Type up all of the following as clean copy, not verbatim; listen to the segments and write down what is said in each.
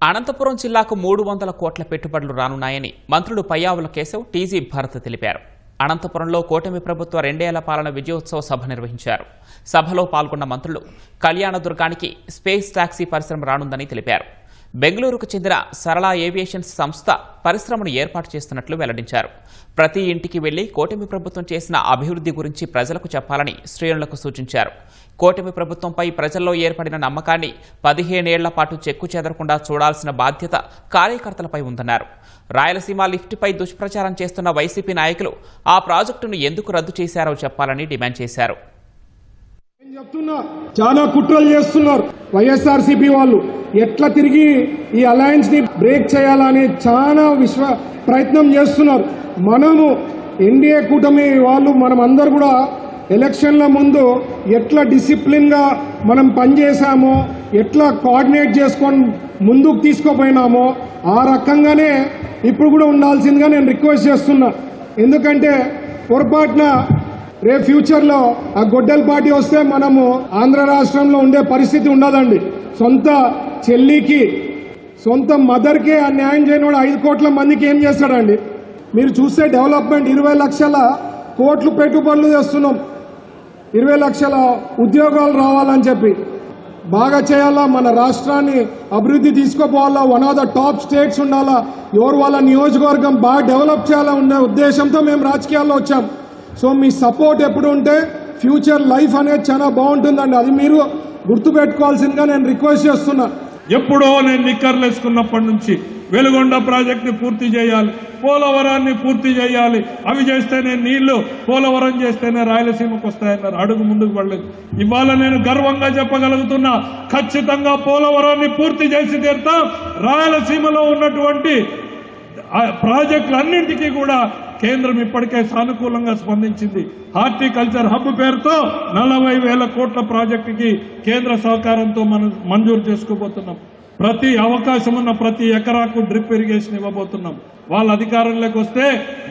అనంతపురం జిల్లాకు 300 కోట్ల పెట్టుబడులు రానున్నాయని మంత్రులు పయ్యావుల కేశవ్, టీజీ భరత్ తెలిపారు. అనంతపురంలో కూటమి ప్రభుత్వ 2 ఏళ్ల పాలన విజయోత్సవ సభ నిర్వహించారు. సభలో పాల్గొన్న మంత్రులు కళ్యాణదుర్గానికి స్పేస్ టాక్సీ పరిశ్రమ రానుందని తెలిపారు. బెంగళూరుకు చెందిన సరళ ఏవియేషన్స్ సంస్థ పరిశ్రమను ఏర్పాటు చేస్తున్నట్లు వెల్లడించారు. ప్రతి ఇంటికి వెళ్లి కూటమి ప్రభుత్వం చేసిన అభివృద్ధి గురించి ప్రజలకు చెప్పాలని శ్రేణులకు సూచించారు. కూటమి ప్రభుత్వంపై ప్రజల్లో ఏర్పడిన నమ్మకాన్ని 15 ఏళ్ల పాటు చెక్కు చెదరకుండా చూడాల్సిన బాధ్యత కార్యకర్తలపై ఉందన్నారు. రాయలసీమ లిఫ్ట్పై దుష్ప్రచారం చేస్తున్న వైసీపీ నాయకులు ఆ ప్రాజెక్టును ఎందుకు రద్దు చేశారో చెప్పాలని డిమాండ్ చేశారు. చాలా కుట్రలు చేస్తున్నారు వైఎస్ఆర్సీపీ వాళ్ళు. ఎట్లా తిరిగి ఈ అలయన్స్ ని బ్రేక్ చేయాలని చాలా ప్రయత్నం చేస్తున్నారు. మనము ఎన్డీఏ కూటమి వాళ్ళు మనం అందరు కూడా ఎలక్షన్ల ముందు ఎట్లా డిసిప్లిన్ గా మనం పనిచేసామో, ఎట్లా కోఆర్డినేట్ చేసుకొని ముందుకు తీసుకుపోయినామో ఆ రకంగానే ఇప్పుడు కూడా ఉండాల్సిందిగా నేను రిక్వెస్ట్ చేస్తున్నా. ఎందుకంటే పొరపాటున రేపు ఫ్యూచర్లో ఆ గొడ్డల పార్టీ వస్తే మనము ఆంధ్ర రాష్ట్రంలో ఉండే పరిస్థితి ఉండదండి. సొంత చెల్లికి, సొంత మదర్కే ఆ న్యాయం చేయని 5 కోట్ల మందికి ఏం చేస్తాడండి? మీరు చూస్తే డెవలప్మెంట్ 20 లక్షల కోట్లు పెట్టుబడులు చేస్తున్నాం. 20 లక్షల ఉద్యోగాలు రావాలని చెప్పి బాగా చేయాలా, మన రాష్ట్రాన్ని అభివృద్ధి తీసుకుపోవాలా, one of the top states ఉండాలా, ఎవరు వాళ్ళ నియోజకవర్గం బాగా డెవలప్ చేయాలా ఉండే ఉద్దేశంతో మేము రాజకీయాల్లో వచ్చాం. సో మీ సపోర్ట్ ఎప్పుడు ఉంటే ఫ్యూచర్ లైఫ్ అనేది చాలా బాగుంటుందండి. అది మీరు గుర్తుపెట్టుకోవాల్సిందిగా నేను రిక్వెస్ట్ చేస్తున్నా. ఎప్పుడో నేను నిక్కర్లు వేసుకున్నప్పటి నుంచి వెలుగొండ ప్రాజెక్టుని పూర్తి చేయాలి, పోలవరాన్ని పూర్తి చేయాలి, అవి చేస్తేనే నీళ్లు, పోలవరం చేస్తేనే రాయలసీమకు వస్తాయన్నారు. అడుగు ముందుకు పడలేదు. ఇవాళ నేను గర్వంగా చెప్పగలుగుతున్నా, ఖచ్చితంగా పోలవరాన్ని పూర్తి చేసి తీరుతాం. రాయలసీమలో ఉన్నటువంటి ప్రాజెక్టులన్నింటికీ కూడా కేంద్రం ఇప్పటికే సానుకూలంగా స్పందించింది. హార్టికల్చర్ హబ్ పేరుతో 40,000 కోట్ల ప్రాజెక్టుకి కేంద్ర సహకారంతో మనం మంజూరు చేసుకోబోతున్నాం. ప్రతి అవకాశం ఉన్న ప్రతి ఎకరాకు డ్రిప్ ఇరిగేషన్ ఇవ్వబోతున్నాం. వాళ్ళ అధికారంలోకి వస్తే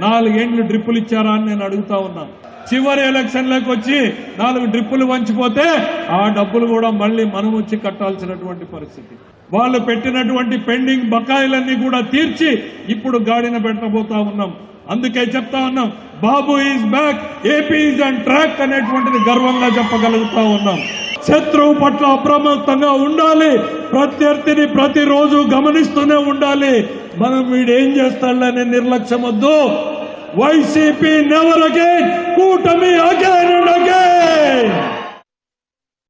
4 ఏండ్లు డ్రిప్పులు ఇచ్చారా అని నేను అడుగుతా ఉన్నా. చివరి ఎలక్షన్లోకి వచ్చి 4 డ్రిప్పులు వంచిపోతే ఆ డబ్బులు కూడా మళ్ళీ మనం వచ్చి కట్టాల్సినటువంటి పరిస్థితి. వాళ్ళు పెట్టినటువంటి పెండింగ్ బకాయిలన్నీ కూడా తీర్చి ఇప్పుడు గాడిన పెట్టబోతా ఉన్నాం. అందుకే చెప్తా ఉన్నాం, Babu is back, AP is on track అనేటువంటిది గర్వంగా చెప్పగలుగుతా ఉన్నాం. శత్రువు పట్ల అప్రమత్తంగా ఉండాలి, ప్రత్యర్థిని ప్రతిరోజు గమనిస్తూనే ఉండాలి. మనం వీడేం చేస్తాడనే నిర్లక్ష్యం వద్దు. వైసీపీ నెవర్ అగైన్, కూటమి అగైన్ అండ్ అగైన్.